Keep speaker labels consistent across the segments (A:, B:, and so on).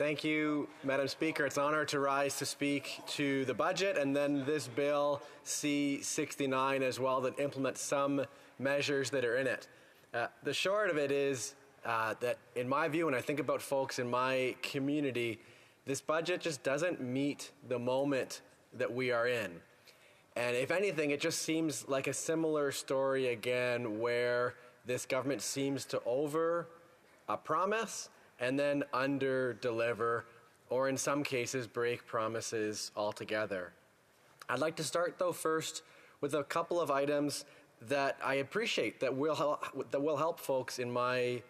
A: Thank you, Madam Speaker. It's an honour to rise to speak to the budget and then this bill C-69 as well that implements some measures that are in it. The short of it is that in my view, when I think about folks in my community, this budget just doesn't meet the moment that we are in. And if anything, it just seems like a similar story again where this government seems to over-promise and then under-deliver, or in some cases break promises altogether. I'd like to start though first with a couple of items that I appreciate that will help folks in my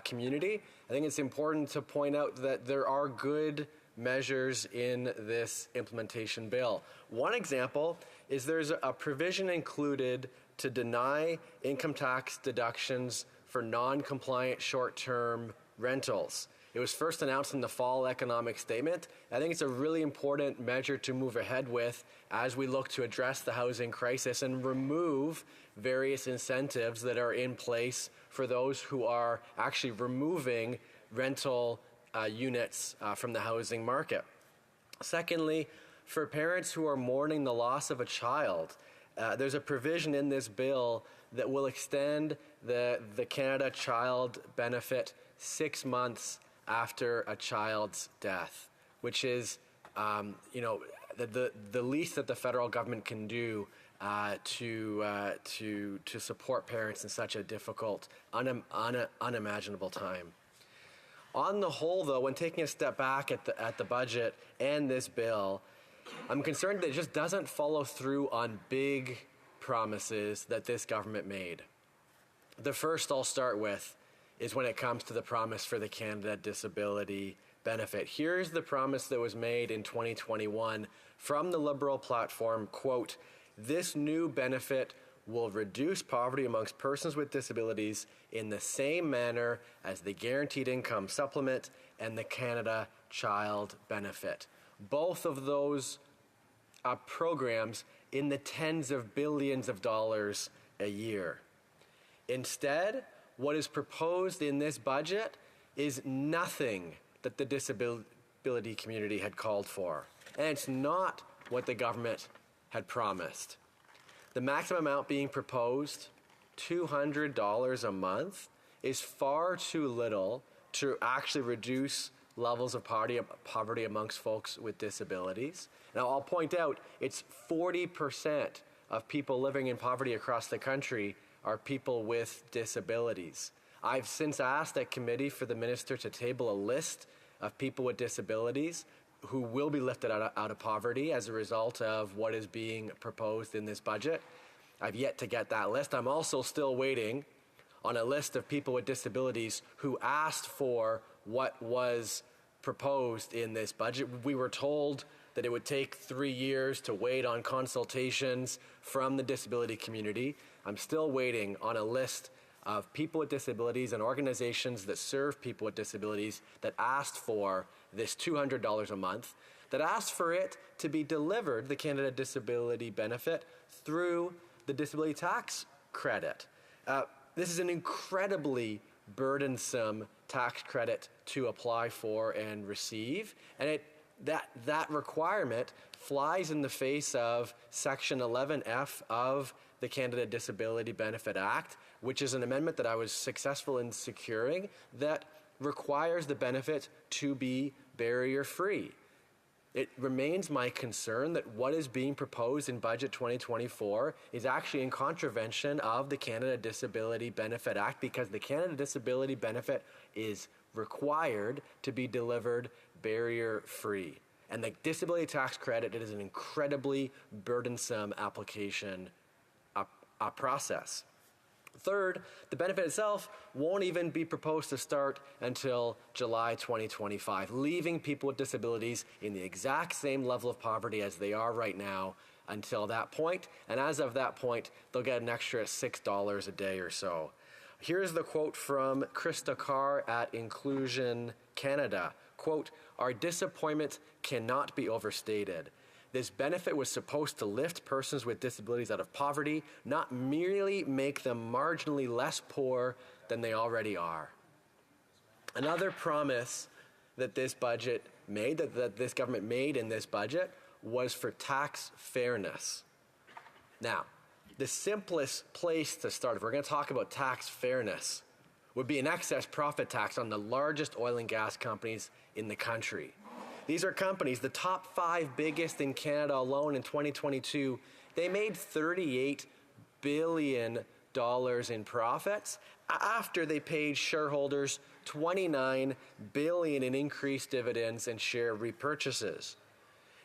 A: community. I think it's important to point out that there are good measures in this implementation bill. One example is there's a provision included to deny income tax deductions for non-compliant short-term rentals. It was first announced in the fall economic statement. I think it's a really important measure to move ahead with as we look to address the housing crisis and remove various incentives that are in place for those who are actually removing rental units from the housing market. Secondly, for parents who are mourning the loss of a child, there's a provision in this bill that will extend the Canada Child Benefit 6 months after a child's death, which is, the least that the federal government can do to support parents in such a difficult, unimaginable time. On the whole, though, when taking a step back at the budget and this bill, I'm concerned that it just doesn't follow through on big promises that this government made. The first I'll start with is when it comes to the promise for the Canada Disability Benefit. Here's the promise that was made in 2021 from the Liberal platform, quote, "This new benefit will reduce poverty amongst persons with disabilities in the same manner as the Guaranteed Income Supplement and the Canada Child Benefit." Both of those programs in the tens of billions of dollars a year. Instead, what is proposed in this budget is nothing that the disability community had called for. And it's not what the government had promised. The maximum amount being proposed, $200 a month, is far too little to actually reduce levels of poverty amongst folks with disabilities. Now, I'll point out, it's 40% of people living in poverty across the country are people with disabilities. I've since asked at committee for the minister to table a list of people with disabilities who will be lifted out of poverty as a result of what is being proposed in this budget. I've yet to get that list. I'm also still waiting on a list of people with disabilities who asked for what was proposed in this budget. We were told that it would take 3 years to wait on consultations from the disability community. I'm still waiting on a list of people with disabilities and organizations that serve people with disabilities that asked for this $200 a month, that asked for it to be delivered, the Canada Disability Benefit, through the disability tax credit. This is an incredibly burdensome tax credit to apply for and receive, and that requirement flies in the face of Section 11F of the Canada Disability Benefit Act, which is an amendment that I was successful in securing that requires the benefit to be barrier-free. It remains my concern that what is being proposed in Budget 2024 is actually in contravention of the Canada Disability Benefit Act, because the Canada Disability Benefit is required to be delivered barrier-free. And the disability tax credit, it is an incredibly burdensome application process. Third, the benefit itself won't even be proposed to start until July 2025, leaving people with disabilities in the exact same level of poverty as they are right now until that point. And as of that point, they'll get an extra $6 a day or so. Here's the quote from Krista Carr at Inclusion Canada. Quote, "Our disappointment cannot be overstated. This benefit was supposed to lift persons with disabilities out of poverty, not merely make them marginally less poor than they already are." Another promise that this budget made, that this government made in this budget, was for tax fairness. Now, the simplest place to start, if we're going to talk about tax fairness, would be an excess profit tax on the largest oil and gas companies in the country. These are companies, the top 5 biggest in Canada alone in 2022, they made $38 billion in profits after they paid shareholders $29 billion in increased dividends and share repurchases.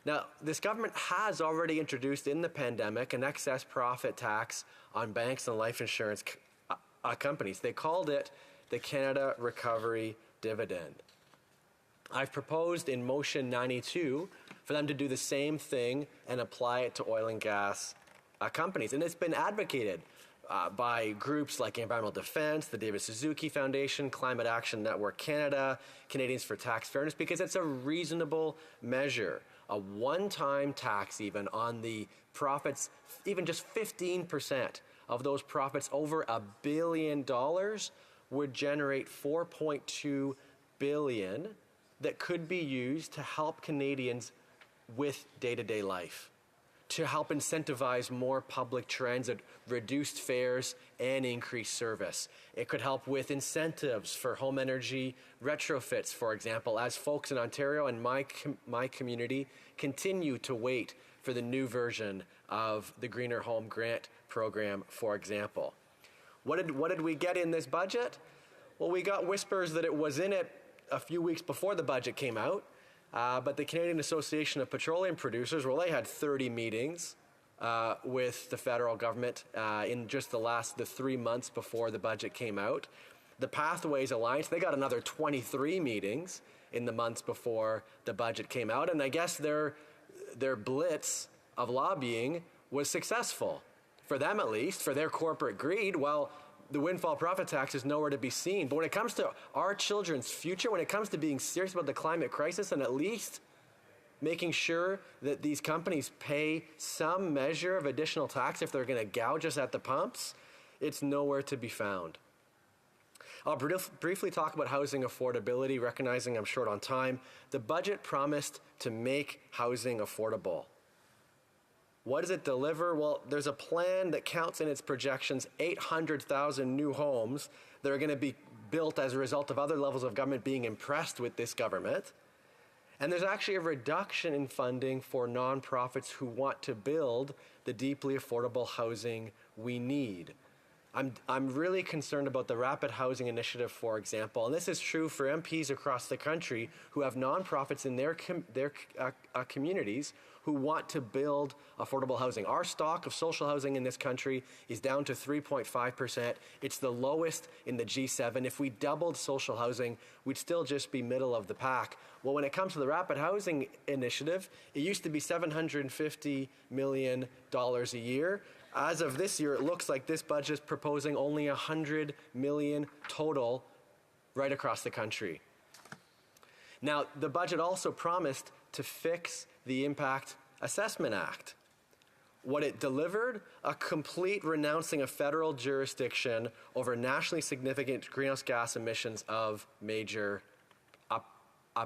A: Now, this government has already introduced in the pandemic an excess profit tax on banks and life insurance companies. They called it the Canada Recovery Dividend. I've proposed in Motion 92 for them to do the same thing and apply it to oil and gas companies. And it's been advocated by groups like Environmental Defence, the David Suzuki Foundation, Climate Action Network Canada, Canadians for Tax Fairness, because it's a reasonable measure. A one-time tax even on the profits, even just 15% of those profits over $1 billion would generate $4.2 billion that could be used to help Canadians with day-to-day life, to help incentivize more public transit, reduced fares, and increased service. It could help with incentives for home energy retrofits, for example, as folks in Ontario and my community continue to wait for the new version of the Greener Home Grant program, for example. What did we get in this budget? Well, we got whispers that it was in it a few weeks before the budget came out, but the Canadian Association of Petroleum Producers, well, they had 30 meetings with the federal government in just the 3 months before the budget came out. The Pathways Alliance, they got another 23 meetings in the months before the budget came out, and I guess their blitz of lobbying was successful. For them at least, for their corporate greed, well, the windfall profit tax is nowhere to be seen. But when it comes to our children's future, when it comes to being serious about the climate crisis and at least making sure that these companies pay some measure of additional tax if they're going to gouge us at the pumps, it's nowhere to be found. I'll briefly talk about housing affordability, recognizing I'm short on time. The budget promised to make housing affordable. What does it deliver? Well, there's a plan that counts in its projections 800,000 new homes that are going to be built as a result of other levels of government being impressed with this government. And there's actually a reduction in funding for nonprofits who want to build the deeply affordable housing we need. I'm really concerned about the Rapid Housing Initiative, for example, and this is true for MPs across the country who have nonprofits in their communities who want to build affordable housing. Our stock of social housing in this country is down to 3.5%. It's the lowest in the G7. If we doubled social housing, we'd still just be middle of the pack. Well, when it comes to the Rapid Housing Initiative, it used to be $750 million a year. As of this year, it looks like this budget is proposing only $100 million total right across the country. Now, the budget also promised to fix the Impact Assessment Act. What it delivered? A complete renouncing of federal jurisdiction over nationally significant greenhouse gas emissions of major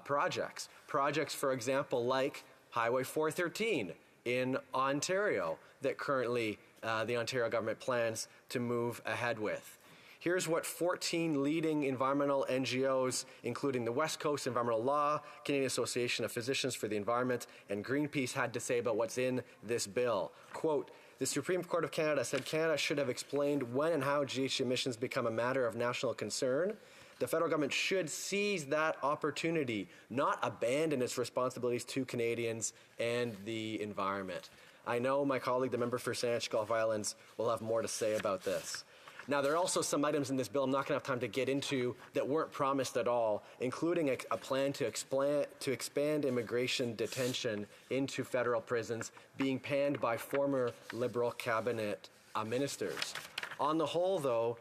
A: projects. Projects, for example, like Highway 413 in Ontario that currently the Ontario government plans to move ahead with. Here's what 14 leading environmental NGOs, including the West Coast Environmental Law, Canadian Association of Physicians for the Environment, and Greenpeace had to say about what's in this bill. Quote, the Supreme Court of Canada said Canada should have explained when and how GHG emissions become a matter of national concern. The federal government should seize that opportunity, not abandon its responsibilities to Canadians and the environment. I know my colleague, the member for Saanich Gulf Islands, will have more to say about this. Now, there are also some items in this bill I'm not going to have time to get into that weren't promised at all, including a plan to expand immigration detention into federal prisons being panned by former Liberal cabinet ministers. On the whole, though,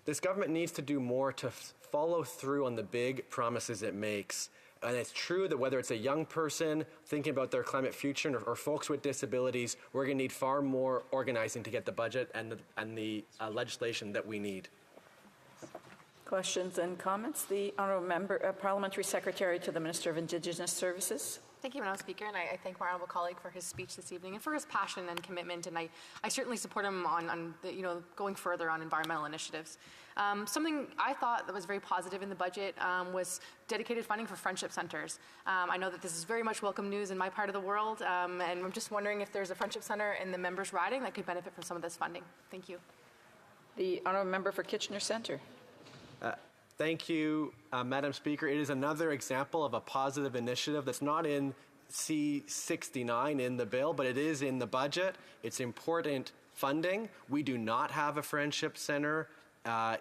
A: this government needs to do more to follow through on the big promises it makes. And it's true that whether it's a young person thinking about their climate future or folks with disabilities, we're going to need far more organizing to get the budget and the legislation that we need.
B: Questions and comments? The Honourable Member, Parliamentary Secretary to the Minister of Indigenous Services.
C: Thank you, Madam Speaker, and I thank my honourable colleague for his speech this evening and for his passion and commitment, and I certainly support him on the, going further on environmental initiatives. Something I thought that was very positive in the budget was dedicated funding for friendship centres. I know that this is very much welcome news in my part of the world, and I'm just wondering if there's a friendship centre in the members' riding that could benefit from some of this funding. Thank you.
B: The Honourable Member for Kitchener Centre.
A: Thank you, Madam Speaker. It is another example of a positive initiative that's not in C69 in the bill, but it is in the budget. It's important funding. We do not have a friendship center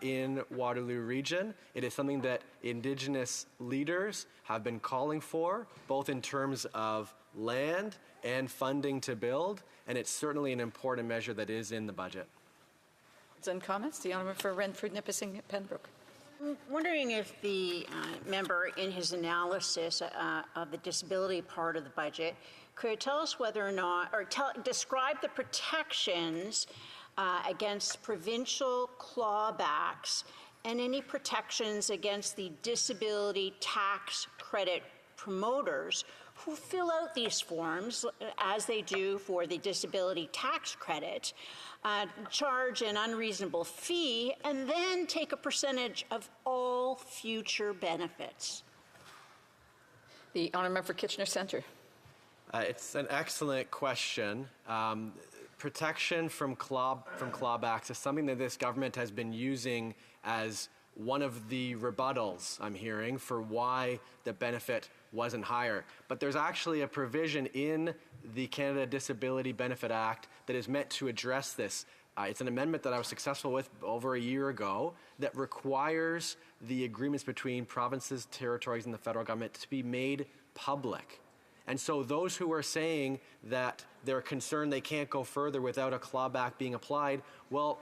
A: in Waterloo Region. It is something that Indigenous leaders have been calling for, both in terms of land and funding to build, and it's certainly an important measure that is in the budget.
B: And comments? The Honourable for Renfrew, Nipissing, Pembroke.
D: I'm wondering if the member, in his analysis of the disability part of the budget, could tell us whether or not, or describe the protections against provincial clawbacks and any protections against the disability tax credit promoters who fill out these forms, as they do for the disability tax credit, charge an unreasonable fee, and then take a percentage of all future benefits.
B: The Honourable for Kitchener Centre.
A: It's an excellent question. Protection from clawbacks is something that this government has been using as one of the rebuttals, I'm hearing, for why the benefit wasn't higher. But there's actually a provision in the Canada Disability Benefit Act that is meant to address this. It's an amendment that I was successful with over a year ago that requires the agreements between provinces, territories, and the federal government to be made public. And so those who are saying that they're concerned they can't go further without a clawback being applied, well,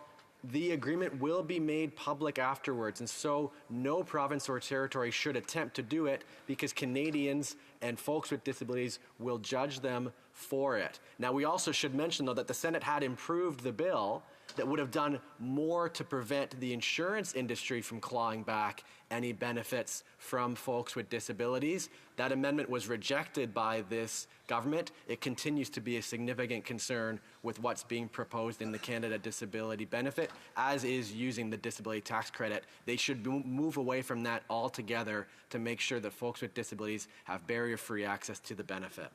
A: the agreement will be made public afterwards, and so no province or territory should attempt to do it because Canadians and folks with disabilities will judge them for it. Now, we also should mention, though, that the Senate had improved the bill that would have done more to prevent the insurance industry from clawing back any benefits from folks with disabilities. That amendment was rejected by this government. It continues to be a significant concern with what's being proposed in the Canada Disability Benefit, as is using the disability tax credit. They should move away from that altogether to make sure that folks with disabilities have barrier-free access to the benefit.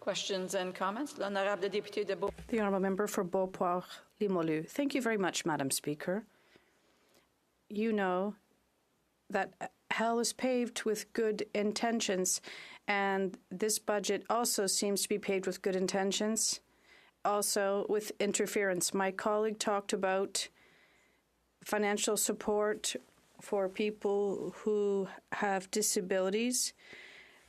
B: Questions and comments? L'Honorable Député de Beau.
E: The Honourable Member for Beauport-Limoilou. Thank you very much, Madam Speaker. You know that hell is paved with good intentions, and this budget also seems to be paved with good intentions, also with interference. My colleague talked about financial support for people who have disabilities.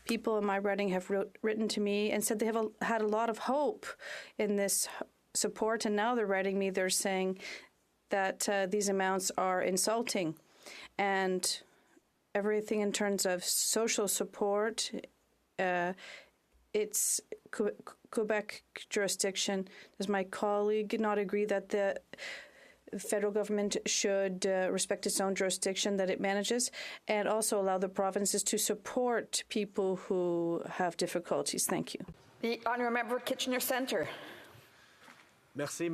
E: People in my riding have written to me and said they have had a lot of hope in this support, and now they're writing me, they're saying that these amounts are insulting. And everything in terms of social support, it's Quebec jurisdiction. Does my colleague not agree that the federal government should respect its own jurisdiction that it manages and also allow the provinces to support people who have difficulties? Thank you.
B: The Honourable Member Kitchener Centre.
A: Merci.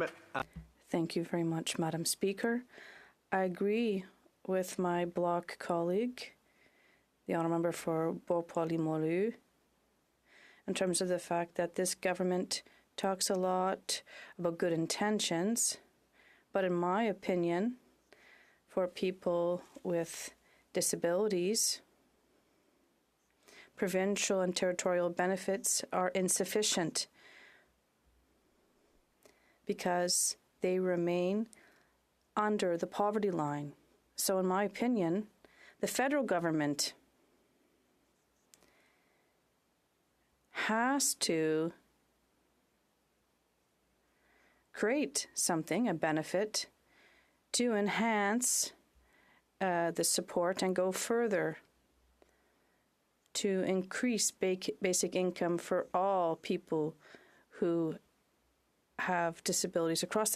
E: Thank you very much, Madam Speaker. I agree with my Bloc colleague, the Honourable Member for Beauport-Limoilou, in terms of the fact that this government talks a lot about good intentions, but in my opinion, for people with disabilities, provincial and territorial benefits are insufficient because they remain under the poverty line. So in my opinion, the federal government has to create something, a benefit, to enhance the support and go further to increase basic income for all people who have disabilities across the